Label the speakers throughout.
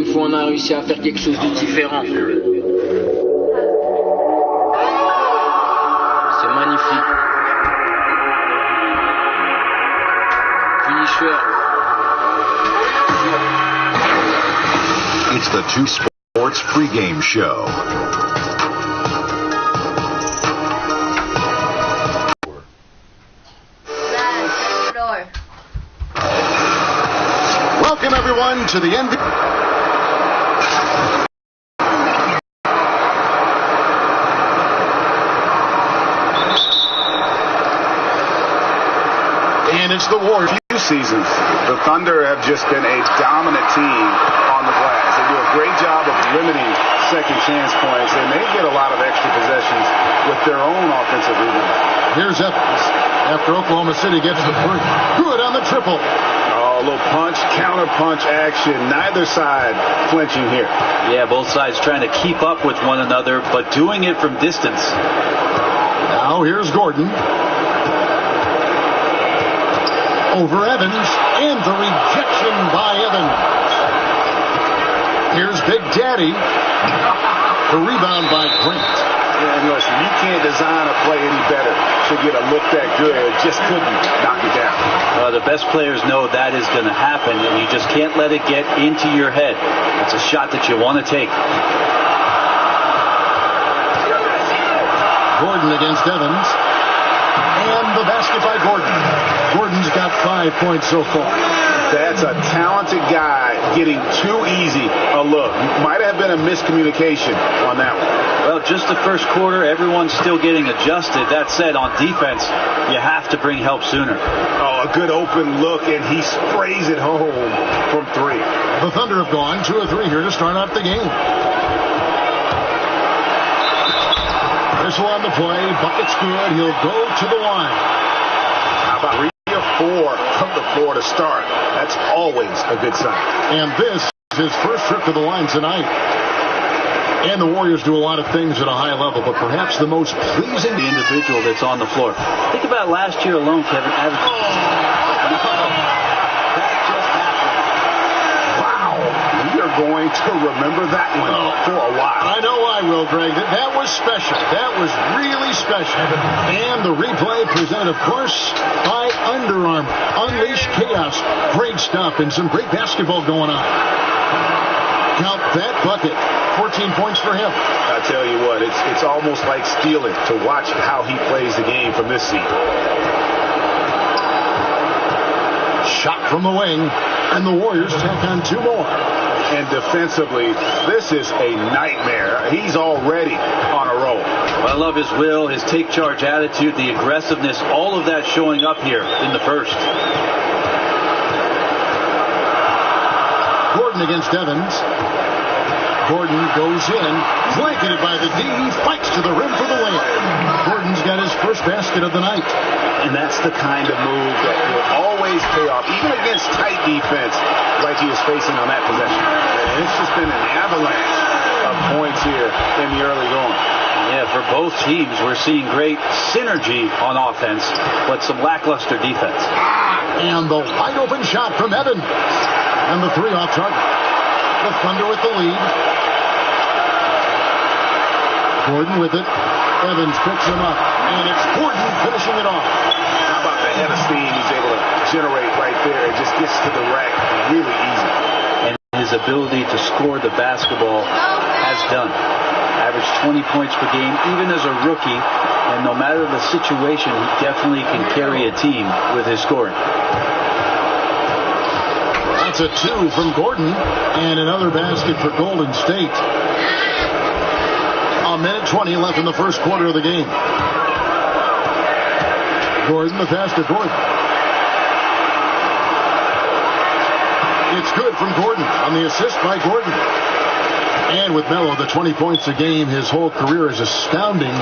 Speaker 1: deuxième fois, on a réussi à faire quelque chose de différent. C'est magnifique. Finisher.
Speaker 2: It's the Two Sports pregame show. Welcome everyone to the NBA. And it's the Warriors.
Speaker 3: Few seasons, the Thunder have just been a dominant team on the glass. They do a great job of limiting second chance points, and they get a lot of extra possessions with their own offensive rebound.
Speaker 2: Here's Evans after Oklahoma City gets the three. Good on the triple.
Speaker 3: Oh, a little punch, counter punch action. Neither side flinching here.
Speaker 4: Yeah, both sides trying to keep up with one another, but doing it from distance.
Speaker 2: Now here's Gordon. Over Evans, and the rejection by Evans. Here's Big Daddy. The rebound by Grant.
Speaker 3: And listen, you can't design a play any better to get a look that good. Just couldn't knock it down.
Speaker 4: The best players know that is going to happen, and you just can't let it get into your head. It's a shot that you want to take.
Speaker 2: Gordon against Evans. And the basket by Gordon. Gordon's got 5 points so far.
Speaker 3: That's a talented guy getting too easy a look. Might have been a miscommunication on that one.
Speaker 4: Well, just the first quarter, everyone's still getting adjusted. That said, on defense, you have to bring help sooner.
Speaker 3: Oh, a good open look, and he sprays it home from three.
Speaker 2: The Thunder have gone 2 of 3 here to start out the game. Whistle on the play. Bucket's good. He'll go to the line.
Speaker 3: How about 3 of 4 from the floor to start? That's always a good sign.
Speaker 2: And this is his first trip to the line tonight. And the Warriors do a lot of things at a high level, but perhaps the most pleasing,
Speaker 4: the individual that's on the floor. Think about last year alone, Kevin. That just happened.
Speaker 3: Wow. We are going to remember that one for a while.
Speaker 2: I know I will, Greg. That was special. That was really special. And the replay presented, of course, by Under Armour. Unleash chaos. Great stuff and some great basketball going on. Count that bucket. 14 points for him.
Speaker 3: I tell you what, it's almost like stealing to watch how he plays the game from this seat.
Speaker 2: Shot from the wing, and the Warriors tack on 2 more.
Speaker 3: And defensively, this is a nightmare. He's already on a roll.
Speaker 4: I love his will, his take charge attitude, the aggressiveness, all of that showing up here in the first.
Speaker 2: Gordon against Evans. Gordon goes in, blanketed by the D. He fights to the rim for the win. Gordon's got his first basket of the night.
Speaker 3: And that's the kind of move that will always pay off, even against tight defense like he was facing on that possession. And it's just been an avalanche of points here in the early going.
Speaker 4: Yeah, for both teams, we're seeing great synergy on offense, but some lackluster defense.
Speaker 2: And the wide open shot from Evans. And the 3 off target. The Thunder with the lead. Gordon with it. Evans picks him up. And it's Gordon finishing it off.
Speaker 3: How about the head of steam he's able to generate right there? It just gets to the rack really easy.
Speaker 4: And his ability to score the basketball has done. Averaged 20 points per game, even as a rookie. And no matter the situation, he definitely can carry a team with his scoring.
Speaker 2: That's a 2 from Gordon, and another basket for Golden State. A minute 20 left in the first quarter of the game. Gordon, the pass to Gordon. It's good from Gordon on the assist by Gordon. And with Melo, the 20 points a game, his whole career is astounding.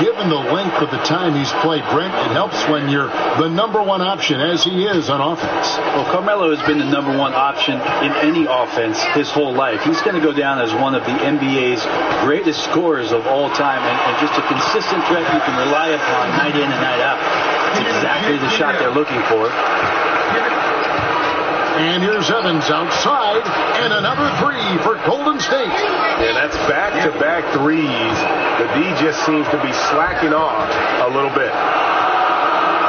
Speaker 2: Given the length of the time he's played, Brent, it helps when you're the number 1 option, as he is on offense.
Speaker 4: Well, Carmelo has been the number 1 option in any offense his whole life. He's going to go down as one of the NBA's greatest scorers of all time, and just a consistent threat you can rely upon night in and night out. It's exactly the shot they're looking for.
Speaker 2: And here's Evans outside, and another three for Golden State.
Speaker 5: Yeah, that's back-to-back threes. The D just seems to be slacking off a little bit.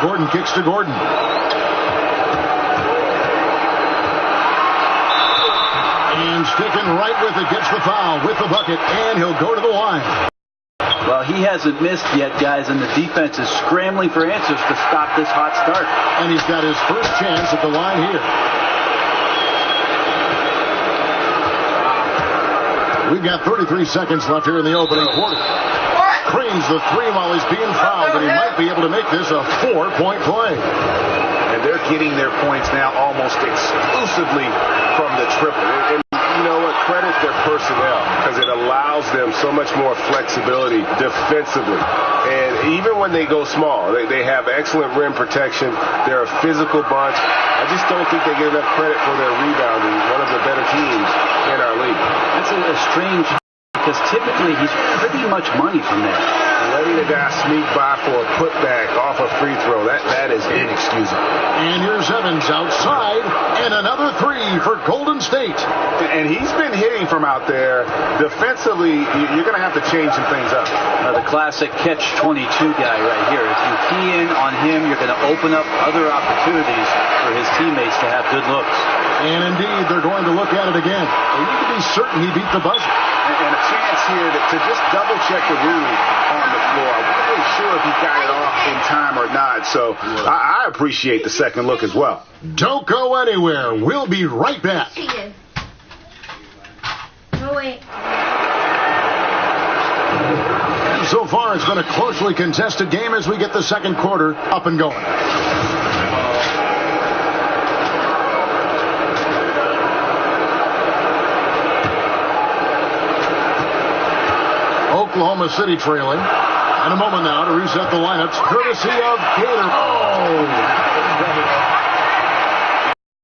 Speaker 2: Gordon kicks to Gordon. And sticking right with it, gets the foul with the bucket, and he'll go to the line.
Speaker 4: Well, he hasn't missed yet, guys, and the defense is scrambling for answers to stop this hot start.
Speaker 2: And he's got his first chance at the line here. We've got 33 seconds left here in the opening quarter. Cranes the three while he's being fouled, and he might be able to make this a 4-point play.
Speaker 3: And they're getting their points now almost exclusively from the triple. And you know what? Credit their personnel, because it allows them so much more flexibility defensively. And even when they go small, they have excellent rim protection. They're a physical bunch. I just don't think they get enough credit for their rebounding. One of the better teams in our league.
Speaker 4: That's a strange, because typically he's pretty much money from there.
Speaker 5: Letting the guy sneak by for a putback off a free throw, that is inexcusable.
Speaker 2: And here's Evans outside, and another three for Golden State.
Speaker 3: And he's been hitting from out there. Defensively, you're going to have to change some things up.
Speaker 4: The classic catch-22 guy right here. If you key in on him, you're going to open up other opportunities for his teammates to have good looks.
Speaker 2: And indeed, they're going to look at it again. They need to be certain he beat the buzzer.
Speaker 3: And a chance here to just double-check the rule on the floor. I wasn't really sure if he got it off in time or not, so I appreciate the second look as well.
Speaker 2: Don't go anywhere. We'll be right back.
Speaker 6: Oh, wait.
Speaker 2: So far, it's been a closely contested game as we get the second quarter up and going. Oklahoma City trailing. And a moment now to reset the lineups, courtesy of Gator. Oh!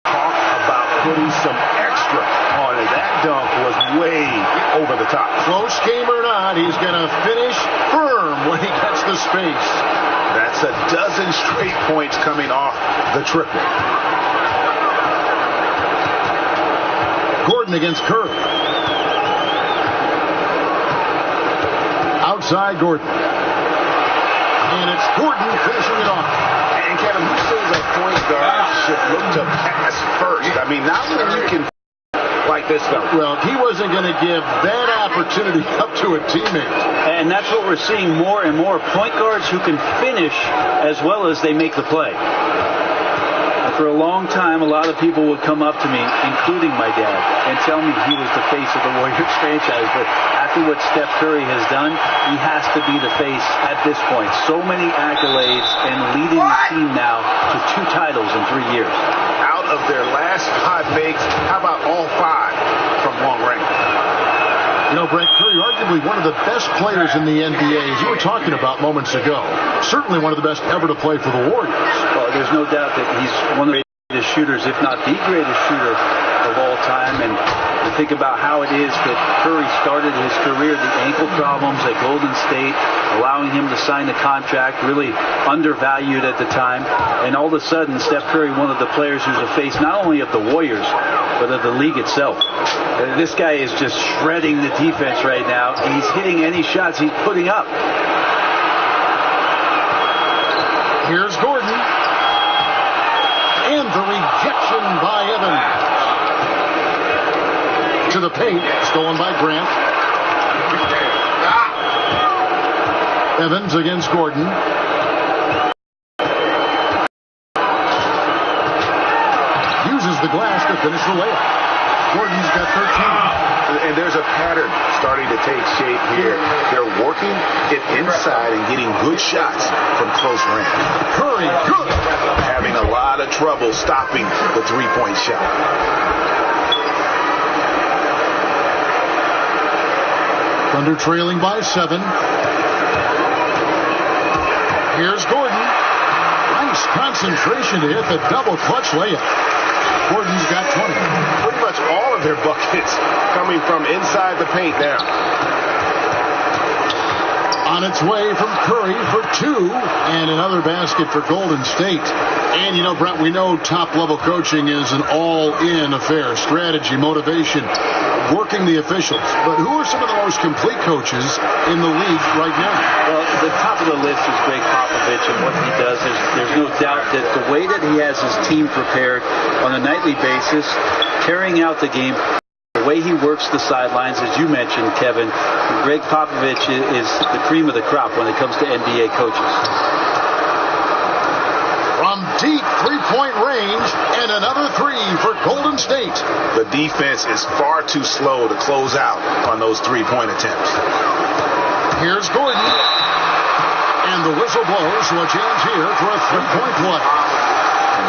Speaker 3: Talk about putting some extra on it. That dunk was way over the top.
Speaker 2: Close game or not, he's going to finish firm when he gets the space.
Speaker 3: That's a dozen straight points coming off the triple.
Speaker 2: Gordon against Curry. Outside Gordon. And it's Gordon finishing it off.
Speaker 3: And Kevin, who says a point guard should look to pass first? I mean, not when you can like this guy.
Speaker 2: Well, he wasn't going to give that opportunity up to a teammate.
Speaker 4: And that's what we're seeing more and more. Point guards who can finish as well as they make the play. For a long time, a lot of people would come up to me, including my dad, and tell me he was the face of the Warriors franchise. But after what Steph Curry has done, he has to be the face at this point. So many accolades and leading the team now to 2 titles in 3 years.
Speaker 3: Out of their last 5 makes, how about all 5 from long range?
Speaker 2: You know, Brent, Curry, arguably one of the best players in the NBA, as you were talking about moments ago. Certainly one of the best ever to play for the Warriors.
Speaker 4: Well, there's no doubt that he's one of the greatest shooters, if not the greatest shooter of all time. And you think about how it is that Curry started his career, the ankle problems at Golden State, allowing him to sign the contract, really undervalued at the time. And all of a sudden, Steph Curry, one of the players who's a face not only of the Warriors, but of the league itself. This guy is just shredding the defense right now. He's hitting any shots he's putting up.
Speaker 2: Here's Gordon. And the rejection by Evans. To the paint, stolen by Grant. Evans against Gordon. Uses the glass to finish the layup. Gordon's got 13.
Speaker 3: And there's a pattern starting to take shape here. They're working it inside and getting good shots from close range.
Speaker 2: Curry, good.
Speaker 3: Having a lot of trouble stopping the three-point shot.
Speaker 2: Thunder trailing by 7. Here's Gordon. Nice concentration to hit the double clutch layup. Gordon's got 20.
Speaker 5: Pretty much all of their buckets coming from inside the paint now.
Speaker 2: On its way from Curry for 2, and another basket for Golden State. And, you know, Brent, we know top-level coaching is an all-in affair. Strategy, motivation, working the officials. But who are some of the most complete coaches in the league right now?
Speaker 4: Well, the top of the list is Greg Popovich and what he does. There's no doubt that the way that he has his team prepared on a nightly basis, carrying out the game, the way he works the sidelines, as you mentioned, Kevin, Greg Popovich is the cream of the crop when it comes to NBA coaches.
Speaker 2: From deep three-point range, and another 3 for Golden State.
Speaker 3: The defense is far too slow to close out on those three-point attempts.
Speaker 2: Here's Gordon. And the whistle blows, so a chance here for a three-point play.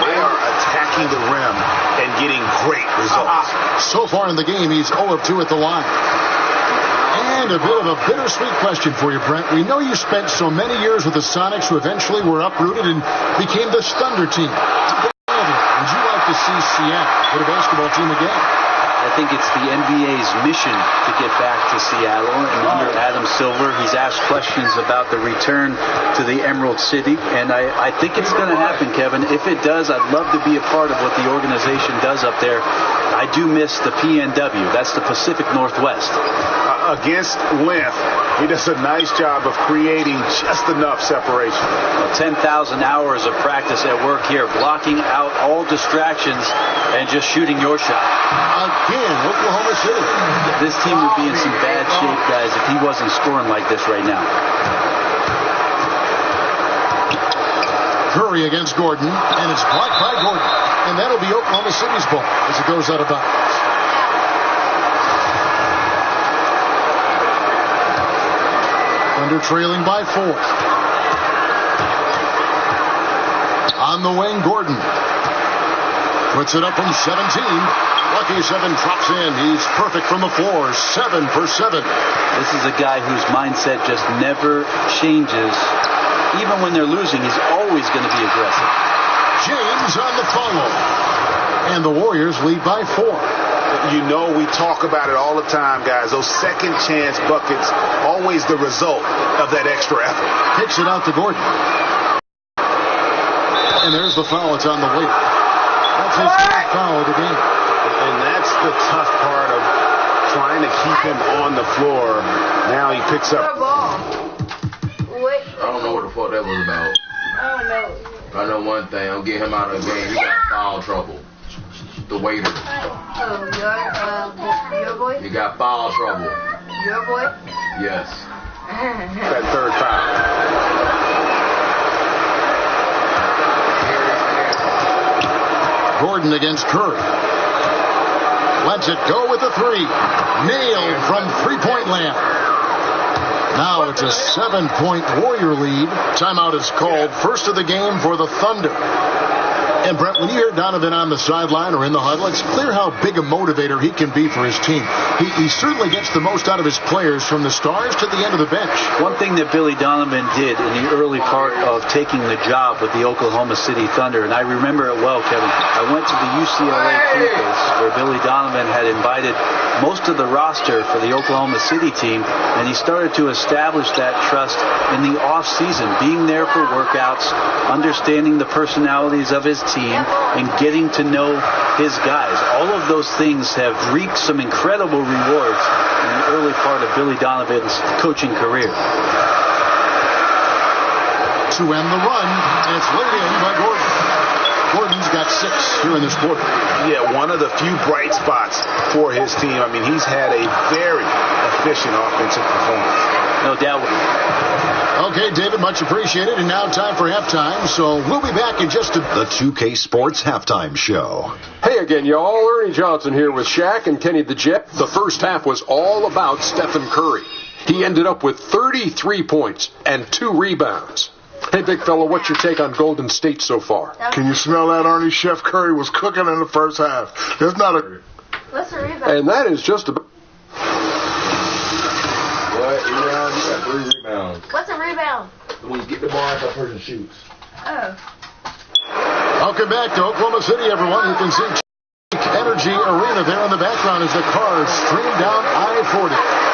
Speaker 3: They are attacking the rim and getting great results.
Speaker 2: So far in the game, he's 0 of 2 at the line. And a bit of a bittersweet question for you, Brent. We know you spent so many years with the Sonics, who eventually were uprooted and became the Thunder team. Would you like to see Seattle with a basketball team again?
Speaker 4: I think it's the NBA's mission to get back to Seattle. And under Adam Silver, he's asked questions about the return to the Emerald City. And I think it's going to happen, Kevin. If it does, I'd love to be a part of what the organization does up there. I do miss the PNW. That's the Pacific Northwest.
Speaker 3: Against length, he does a nice job of creating just enough separation.
Speaker 4: 10,000 hours of practice at work here, blocking out all distractions and just shooting your shot.
Speaker 2: Again, Oklahoma City.
Speaker 4: This team would be in some bad shape, guys, if he wasn't scoring like this right now.
Speaker 2: Curry against Gordon, and it's blocked by Gordon. And that'll be Oklahoma City's ball as it goes out of bounds. Thunder trailing by 4. On the wing, Gordon puts it up from 17. Lucky 7 drops in. He's perfect from the floor. 7 for 7.
Speaker 4: This is a guy whose mindset just never changes. Even when they're losing, he's always going to be aggressive.
Speaker 2: James on the follow. And the Warriors lead by 4.
Speaker 3: You know, we talk about it all the time, guys. Those second chance buckets, always the result of that extra effort.
Speaker 2: Kicks it out to Gordon. And there's the foul. It's on the way. That's his third foul of the game.
Speaker 3: And that's the tough part of trying to keep him on the floor. Now he picks up.
Speaker 1: I don't know what the fuck that was about.
Speaker 6: I don't know.
Speaker 1: I know one thing. I'm getting him out of the game. He got foul trouble. The waiter.
Speaker 6: Oh, your boy?
Speaker 1: He got foul trouble.
Speaker 6: Your boy?
Speaker 1: Yes.
Speaker 3: That third foul.
Speaker 2: Gordon against Curry. Lets it go with the 3. Nailed from three-point land. Now it's a 7-point Warrior lead. Timeout is called. First of the game for the Thunder. And, Brett, when you hear Donovan on the sideline or in the huddle, it's clear how big a motivator he can be for his team. He certainly gets the most out of his players from the stars to the end of the bench.
Speaker 4: One thing that Billy Donovan did in the early part of taking the job with the Oklahoma City Thunder, and I remember it well, Kevin, I went to the UCLA campus where Billy Donovan had invited most of the roster for the Oklahoma City team, and he started to establish that trust in the off-season, being there for workouts, understanding the personalities of his team, and getting to know his guys. All of those things have reaped some incredible rewards in the early part of Billy Donovan's coaching career.
Speaker 2: To end the run, and it's laid in by Gordon. Gordon's got 6 here in this quarter.
Speaker 3: Yeah, one of the few bright spots for his team. I mean, he's had a very efficient offensive performance.
Speaker 4: No doubt.
Speaker 2: Okay, David, much appreciated. And now time for halftime. So we'll be back in just a...
Speaker 7: The 2K Sports Halftime Show.
Speaker 8: Hey again, y'all. Ernie Johnson here with Shaq and Kenny the Jet. The first half was all about Stephen Curry. He ended up with 33 points and 2 rebounds. Hey, big fella, what's your take on Golden State so far?
Speaker 5: Can you smell that, Arnie? Chef Curry was cooking in the first half. There's not a...
Speaker 6: What's a rebound?
Speaker 8: And that is just about...
Speaker 1: What? You got 3 rebounds.
Speaker 6: What's a rebound?
Speaker 1: When you get the ball, that person shoots.
Speaker 6: Oh.
Speaker 2: Welcome back to Oklahoma City, everyone. You can see Energy Arena there in the background as the cars stream down I-40.